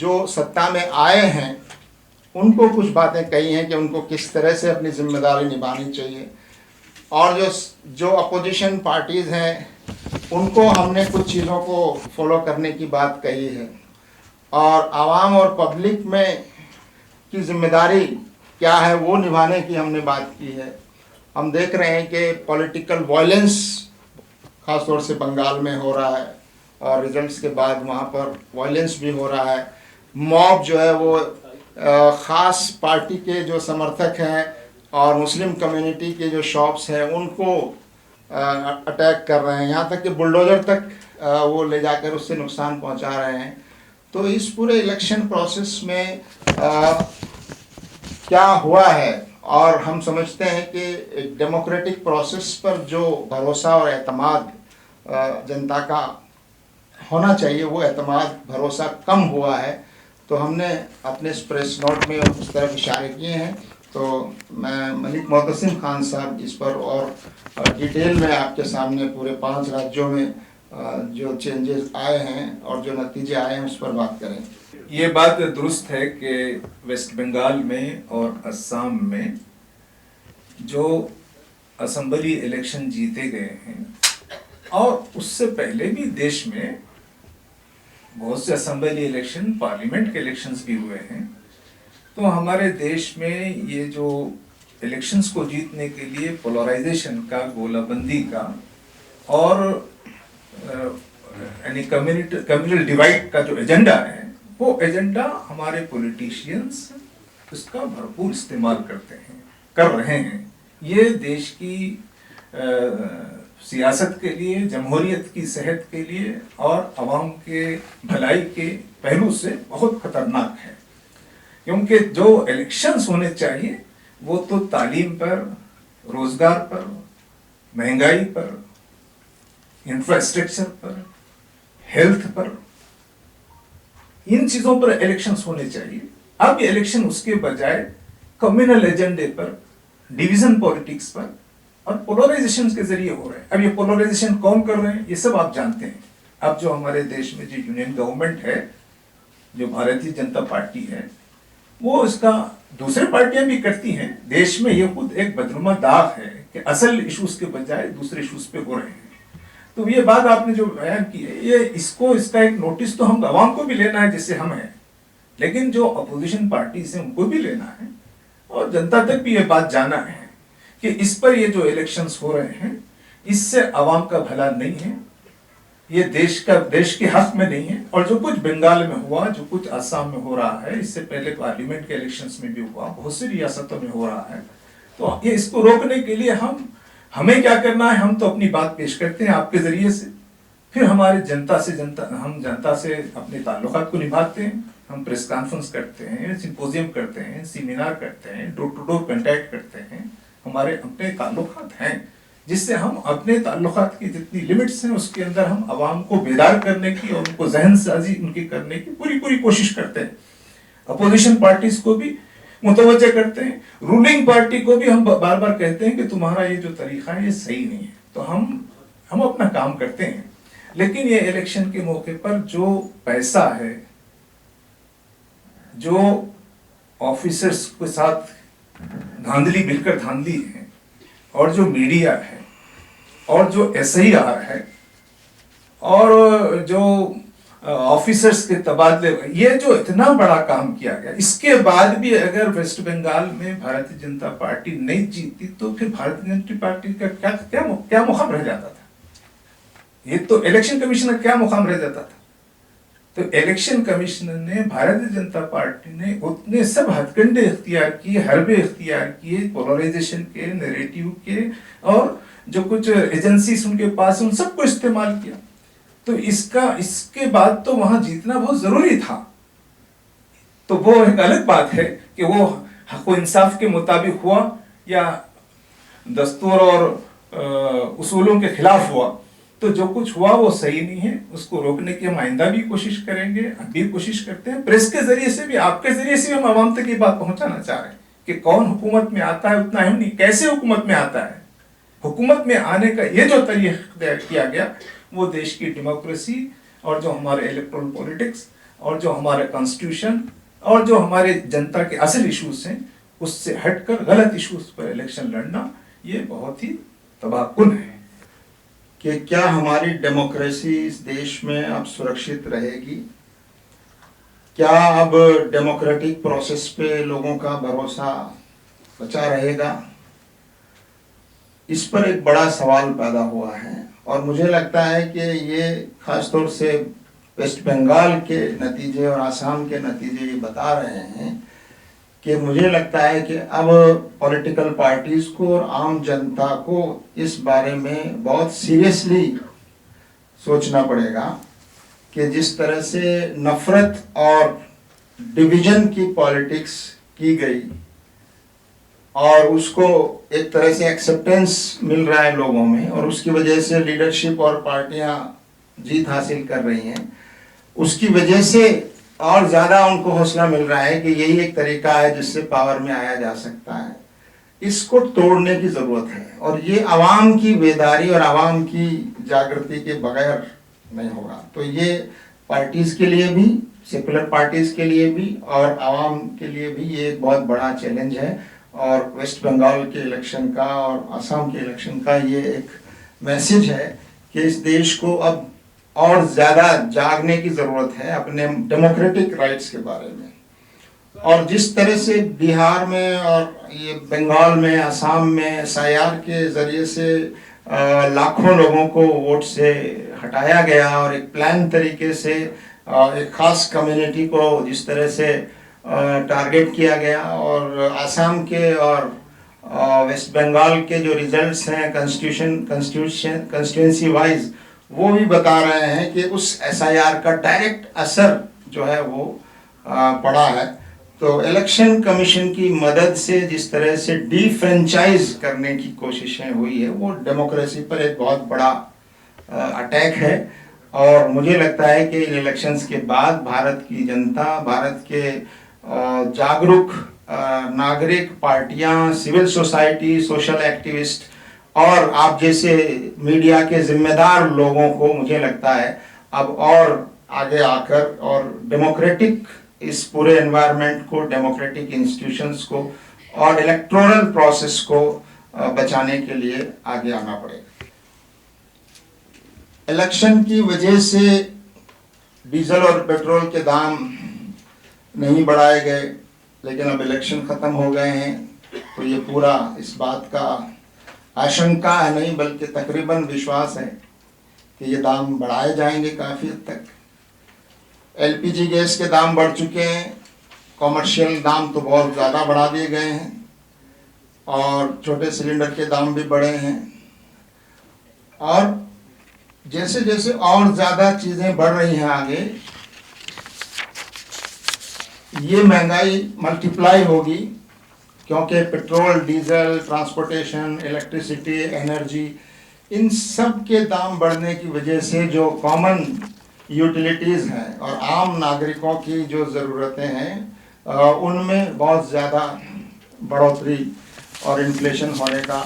जो सत्ता में आए हैं उनको कुछ बातें कही हैं कि उनको किस तरह से अपनी जिम्मेदारी निभानी चाहिए, और जो जो अपोजिशन पार्टीज़ हैं उनको हमने कुछ चीज़ों को फॉलो करने की बात कही है, और आवाम और पब्लिक में की जिम्मेदारी क्या है वो निभाने की हमने बात की है। हम देख रहे हैं कि पॉलिटिकल वायलेंस ख़ास तौर से बंगाल में हो रहा है, और रिजल्ट्स के बाद वहाँ पर वायलेंस भी हो रहा है। मॉब जो है वो ख़ास पार्टी के जो समर्थक हैं और मुस्लिम कम्युनिटी के जो शॉप्स हैं उनको अटैक कर रहे हैं, यहाँ तक कि बुलडोज़र तक वो ले जाकर उससे नुकसान पहुँचा रहे हैं। तो इस पूरे इलेक्शन प्रोसेस में क्या हुआ है, और हम समझते हैं कि एक डेमोक्रेटिक प्रोसेस पर जो भरोसा और एतमाद जनता का होना चाहिए वो एतमाद भरोसा कम हुआ है। तो हमने अपने इस प्रेस नोट में उस तरफ इशारे किए हैं। तो मैं मलिक मोहतसिम खान साहब इस पर और डिटेल में आपके सामने पूरे 5 राज्यों में जो चेंजेस आए हैं और जो नतीजे आए हैं उस पर बात करें। ये बात दुरुस्त है कि वेस्ट बंगाल में और असम में जो असेंबली इलेक्शन जीते गए हैं, और उससे पहले भी देश में बहुत से असेंबली इलेक्शन, पार्लियामेंट के इलेक्शंस भी हुए हैं। तो हमारे देश में ये जो इलेक्शंस को जीतने के लिए पोलराइजेशन का, गोलाबंदी का और यानी कम्युनल डिवाइड का जो एजेंडा है, वो एजेंडा हमारे पॉलिटिशियंस उसका भरपूर इस्तेमाल कर रहे हैं। ये देश की सियासत के लिए, जमहूरियत की सेहत के लिए और आवाम के भलाई के पहलू से बहुत खतरनाक है। क्योंकि जो इलेक्शंस होने चाहिए वो तो तालीम पर, रोजगार पर, महंगाई पर, इंफ्रास्ट्रक्चर पर, हेल्थ पर, इन चीजों पर इलेक्शंस होने चाहिए। अब ये इलेक्शन उसके बजाय कम्युनल एजेंडे पर, डिवीजन पॉलिटिक्स पर और पोलराइजेशन के जरिए हो रहे हैं। अब ये पोलराइजेशन कौन कर रहे हैं ये सब आप जानते हैं। अब जो हमारे देश में जो यूनियन गवर्नमेंट है, जो भारतीय जनता पार्टी है, वो इसका दूसरे पार्टियां भी करती हैं। देश में ये खुद एक बदनुमा दाग है कि असल इश्यूज के बजाय दूसरे इश्यूज पे हो रहे हैं। तो ये बात आपने जो बयान की है, ये इसका एक नोटिस तो हम आवाम को भी लेना है जिससे हम हैं, लेकिन जो अपोजिशन पार्टी से उनको भी लेना है और जनता तक भी ये बात जाना है कि इस पर ये जो इलेक्शंस हो रहे हैं इससे आवाम का भला नहीं है, ये देश के हक में नहीं है। और जो कुछ बंगाल में हुआ, जो कुछ असम में हो रहा है, इससे पहले पार्लियामेंट के इलेक्शंस में भी हुआ, बहुत सी रियासतों में हो रहा है। तो ये इसको रोकने के लिए हमें क्या करना है, हम तो अपनी बात पेश करते हैं आपके जरिए से, फिर हमारे हम जनता से अपने ताल्लुकात को निभाते हैं। हम प्रेस कॉन्फ्रेंस करते हैं, सिंपोजियम करते हैं, सेमिनार करते हैं, डोर टू डोर कांटेक्ट करते हैं। हमारे अपने ताल्लुकात हैं जिससे हम अपने ताल्लुकात की जितनी लिमिट्स हैं उसके अंदर हम आवाम को बेदार करने की और उनको जहन साजी उनकी करने की पूरी कोशिश करते हैं। अपोजिशन पार्टीज को भी मुतवज्जे करते हैं, रूलिंग पार्टी को भी हम बार बार कहते हैं कि तुम्हारा ये जो तरीका है ये सही नहीं है। तो हम अपना काम करते हैं, लेकिन ये इलेक्शन के मौके पर जो पैसा है, जो ऑफिसर्स के साथ धांधली मिलकर धांधली है, और जो मीडिया है, और जो SIR है, और जो ऑफिसर्स के तबादले, ये जो इतना बड़ा काम किया गया, इसके बाद भी अगर वेस्ट बंगाल में भारतीय जनता पार्टी नहीं जीती तो फिर भारतीय जनता पार्टी का क्या मुकाम रह जाता था? ये तो इलेक्शन कमीशन का क्या मुकाम रह जाता था? तो इलेक्शन कमिश्नर ने, भारतीय जनता पार्टी ने उतने सब हथकंडे इख्तियार किए, हरबे इख्तियार किए, पोलराइजेशन के, नैरेटिव के, और जो कुछ एजेंसीज उनके पास उन सबको इस्तेमाल किया। तो इसके बाद तो वहां जीतना बहुत जरूरी था। तो वो एक अलग बात है कि वो हक व इंसाफ के मुताबिक हुआ या दस्तूर और उसूलों के खिलाफ हुआ। तो जो कुछ हुआ वो सही नहीं है, उसको रोकने की हम आइंदा भी कोशिश करेंगे, अब भी कोशिश करते हैं। प्रेस के जरिए से भी, आपके जरिए से भी हम आवाम तक ये बात पहुंचाना चाह रहे हैं कि कौन हुकूमत में आता है उतना अहम नहीं, कैसे हुकूमत में आता है। हुकूमत में आने का ये जो तरीका किया गया वो देश की डेमोक्रेसी और जो हमारे इलेक्टोरल पॉलिटिक्स और जो हमारा कॉन्स्टिट्यूशन और जो हमारे जनता के असल इश्यूज हैं उससे हटकर गलत इश्यूज पर इलेक्शन लड़ना ये बहुत ही तबाहकुन है। कि क्या हमारी डेमोक्रेसी इस देश में अब सुरक्षित रहेगी? क्या अब डेमोक्रेटिक प्रोसेस पे लोगों का भरोसा बचा रहेगा? इस पर एक बड़ा सवाल पैदा हुआ है और मुझे लगता है कि ये खासतौर से वेस्ट बंगाल के नतीजे और आसाम के नतीजे ये बता रहे हैं कि मुझे लगता है कि अब पॉलिटिकल पार्टीज को और आम जनता को इस बारे में बहुत सीरियसली सोचना पड़ेगा कि जिस तरह से नफरत और डिवीजन की पॉलिटिक्स की गई और उसको एक तरह से एक्सेप्टेंस मिल रहा है लोगों में और उसकी वजह से लीडरशिप और पार्टियां जीत हासिल कर रही हैं, उसकी वजह से और ज़्यादा उनको हौसला मिल रहा है कि यही एक तरीका है जिससे पावर में आया जा सकता है। इसको तोड़ने की ज़रूरत है और ये आवाम की बेदारी और आवाम की जागृति के बगैर नहीं होगा। तो ये पार्टीज़ के लिए भी, सेकुलर पार्टीज़ के लिए भी और आवाम के लिए भी ये एक बहुत बड़ा चैलेंज है और वेस्ट बंगाल के इलेक्शन का और असम के इलेक्शन का ये एक मैसेज है कि इस देश को अब और ज़्यादा जागने की ज़रूरत है अपने डेमोक्रेटिक राइट्स के बारे में। और जिस तरह से बिहार में और ये बंगाल में, असम में SIR के ज़रिए से लाखों लोगों को वोट से हटाया गया और एक प्लान तरीके से एक ख़ास कम्युनिटी को जिस तरह से टारगेट किया गया और असम के और वेस्ट बंगाल के जो रिजल्ट्स हैं कंस्टिट्यूंसी वाइज वो भी बता रहे हैं कि उस SIR का डायरेक्ट असर जो है वो पड़ा है। तो इलेक्शन कमीशन की मदद से जिस तरह से डिफ्रेंचाइज करने की कोशिशें हुई है वो डेमोक्रेसी पर एक बहुत बड़ा अटैक है और मुझे लगता है कि इन इलेक्शंस के बाद भारत की जनता, भारत के जागरूक नागरिक, पार्टियां, सिविल सोसाइटी, सोशल एक्टिविस्ट और आप जैसे मीडिया के जिम्मेदार लोगों को मुझे लगता है अब और आगे आकर और डेमोक्रेटिक इस पूरे एनवायरनमेंट को, डेमोक्रेटिक इंस्टीट्यूशंस को और इलेक्टोरल प्रोसेस को बचाने के लिए आगे आना पड़ेगा। इलेक्शन की वजह से डीजल और पेट्रोल के दाम नहीं बढ़ाए गए, लेकिन अब इलेक्शन ख़त्म हो गए हैं तो ये पूरा इस बात का आशंका है नहीं बल्कि तकरीबन विश्वास है कि ये दाम बढ़ाए जाएंगे काफ़ी हद तक। LPG गैस के दाम बढ़ चुके हैं, कॉमर्शियल दाम तो बहुत ज़्यादा बढ़ा दिए गए हैं और छोटे सिलेंडर के दाम भी बढ़े हैं और जैसे जैसे और ज़्यादा चीज़ें बढ़ रही हैं आगे ये महंगाई मल्टीप्लाई होगी क्योंकि petrol, diesel, transportation, electricity, energy in सब के दाम बढ़ने की वजह से जो कॉमन यूटिलिटीज़ हैं और आम नागरिकों की जो ज़रूरतें हैं उनमें बहुत ज़्यादा बढ़ोतरी और इन्फ्लेशन होने का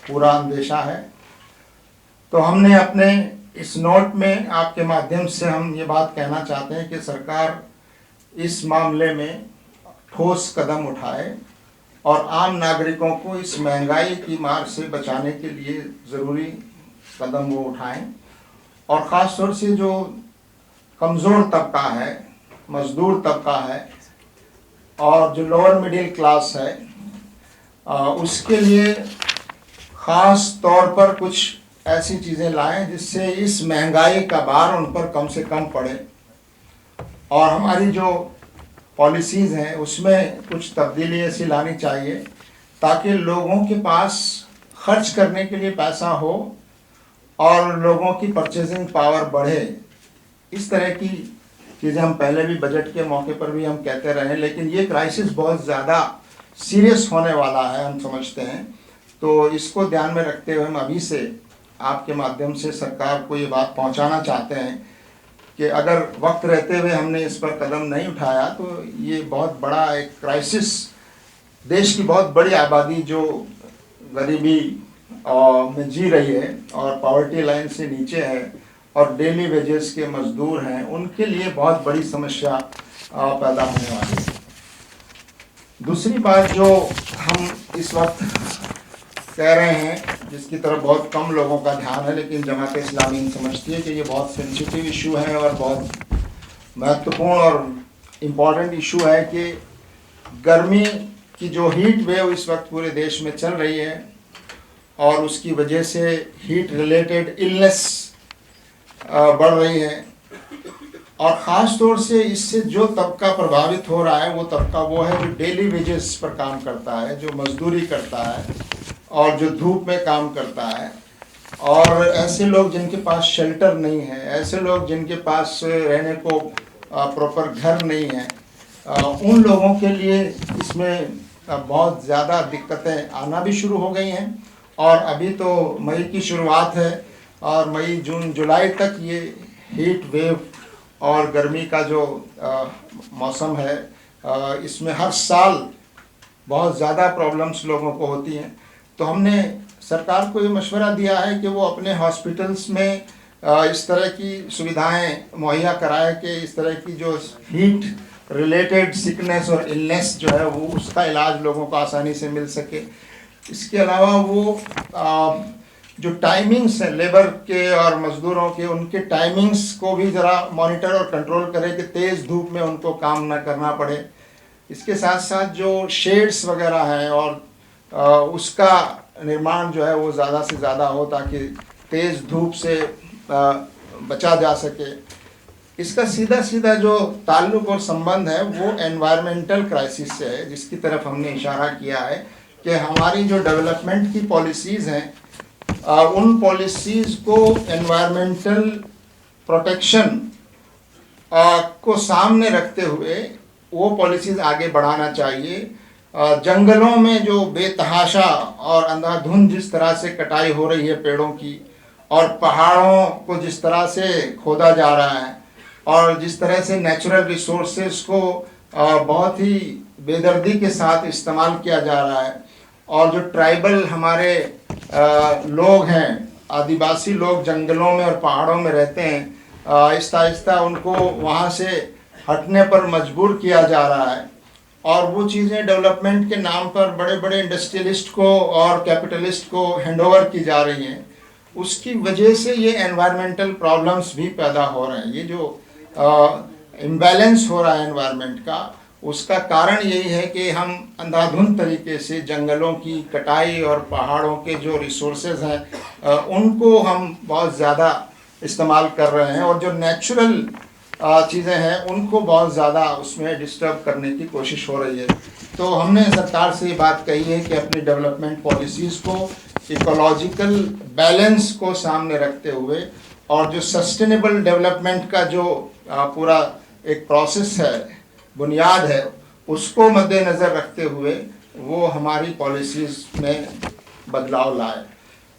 पूरा अंदेशा है। तो हमने अपने इस नोट में आपके माध्यम से हम ये बात कहना चाहते हैं कि सरकार इस मामले में ठोस कदम उठाए और आम नागरिकों को इस महंगाई की मार से बचाने के लिए ज़रूरी कदम वो उठाएं और ख़ास तौर से जो कमज़ोर तबका है, मज़दूर तबका है और जो लोअर मिडिल क्लास है उसके लिए ख़ास तौर पर कुछ ऐसी चीज़ें लाएं जिससे इस महंगाई का भार उन पर कम से कम पड़े और हमारी जो पॉलिसीज़ हैं उसमें कुछ तब्दीली ऐसी लानी चाहिए ताकि लोगों के पास खर्च करने के लिए पैसा हो और लोगों की परचेजिंग पावर बढ़े। इस तरह की चीज़ें हम पहले भी बजट के मौके पर भी हम कहते रहे, लेकिन ये क्राइसिस बहुत ज़्यादा सीरियस होने वाला है हम समझते हैं। तो इसको ध्यान में रखते हुए हम अभी से आपके माध्यम से सरकार को ये बात पहुंचाना चाहते हैं कि अगर वक्त रहते हुए हमने इस पर कदम नहीं उठाया तो ये बहुत बड़ा एक क्राइसिस, देश की बहुत बड़ी आबादी जो गरीबी में जी रही है और पॉवर्टी लाइन से नीचे है और डेली वेजेस के मजदूर हैं, उनके लिए बहुत बड़ी समस्या पैदा होने वाली है। दूसरी बात जो हम इस वक्त कह रहे हैं, जिसकी तरफ बहुत कम लोगों का ध्यान है, लेकिन जमात इस्लामी समझती है कि ये बहुत सेंसिटिव इशू है और बहुत महत्वपूर्ण और इम्पॉर्टेंट इशू है कि गर्मी की जो हीट वेव इस वक्त पूरे देश में चल रही है और उसकी वजह से हीट रिलेटेड इलनेस बढ़ रही है, और ख़ास तौर से इससे जो तबका प्रभावित हो रहा है वो तबका वो है जो डेली वेजेस पर काम करता है, जो मजदूरी करता है और जो धूप में काम करता है, और ऐसे लोग जिनके पास शेल्टर नहीं है, ऐसे लोग जिनके पास रहने को प्रॉपर घर नहीं है, उन लोगों के लिए इसमें बहुत ज़्यादा दिक्कतें आना भी शुरू हो गई हैं। और अभी तो मई की शुरुआत है और मई जून जुलाई तक ये हीट वेव और गर्मी का जो मौसम है, इसमें हर साल बहुत ज़्यादा प्रॉब्लम्स लोगों को होती हैं। तो हमने सरकार को ये मशवरा दिया है कि वो अपने हॉस्पिटल्स में इस तरह की सुविधाएं मुहैया कराए कि इस तरह की जो हीट रिलेटेड सिकनेस और इलनेस जो है वो उसका इलाज लोगों को आसानी से मिल सके। इसके अलावा वो जो टाइमिंग्स हैं लेबर के और मज़दूरों के, उनके टाइमिंग्स को भी ज़रा मॉनिटर और कंट्रोल करें कि तेज़ धूप में उनको काम ना करना पड़े। इसके साथ साथ जो शेड्स वगैरह हैं और उसका निर्माण जो है वो ज़्यादा से ज़्यादा हो ताकि तेज़ धूप से बचा जा सके। इसका सीधा सीधा जो ताल्लुक़ और संबंध है वो एनवायरमेंटल क्राइसिस से है, जिसकी तरफ हमने इशारा किया है कि हमारी जो डेवलपमेंट की पॉलिसीज़ हैं, उन पॉलिसीज़ को एनवायरमेंटल प्रोटेक्शन को सामने रखते हुए वो पॉलिसीज़ आगे बढ़ाना चाहिए। जंगलों में जो बेतहाशा और अंधाधुंध जिस तरह से कटाई हो रही है पेड़ों की, और पहाड़ों को जिस तरह से खोदा जा रहा है, और जिस तरह से नेचुरल रिसोर्सेज को बहुत ही बेदर्दी के साथ इस्तेमाल किया जा रहा है, और जो ट्राइबल हमारे लोग हैं, आदिवासी लोग जंगलों में और पहाड़ों में रहते हैं, आहिस्ता आहिस्ता उनको वहाँ से हटने पर मजबूर किया जा रहा है। और वो चीज़ें डेवलपमेंट के नाम पर बड़े बड़े इंडस्ट्रियलिस्ट को और कैपिटलिस्ट को हैंडओवर की जा रही हैं। उसकी वजह से ये एनवायरमेंटल प्रॉब्लम्स भी पैदा हो रहे हैं। ये जो इम्बैलेंस हो रहा है एनवायरनमेंट का, उसका कारण यही है कि हम अंधाधुंध तरीके से जंगलों की कटाई और पहाड़ों के जो रिसोर्सेज हैं उनको हम बहुत ज़्यादा इस्तेमाल कर रहे हैं, और जो नेचुरल चीज़ें हैं उनको बहुत ज़्यादा उसमें डिस्टर्ब करने की कोशिश हो रही है। तो हमने सरकार से ये बात कही है कि अपनी डेवलपमेंट पॉलिसीज़ को इकोलॉजिकल बैलेंस को सामने रखते हुए, और जो सस्टेनेबल डेवलपमेंट का जो पूरा एक प्रोसेस है, बुनियाद है, उसको मद्देनज़र रखते हुए वो हमारी पॉलिसीज़ में बदलाव लाए।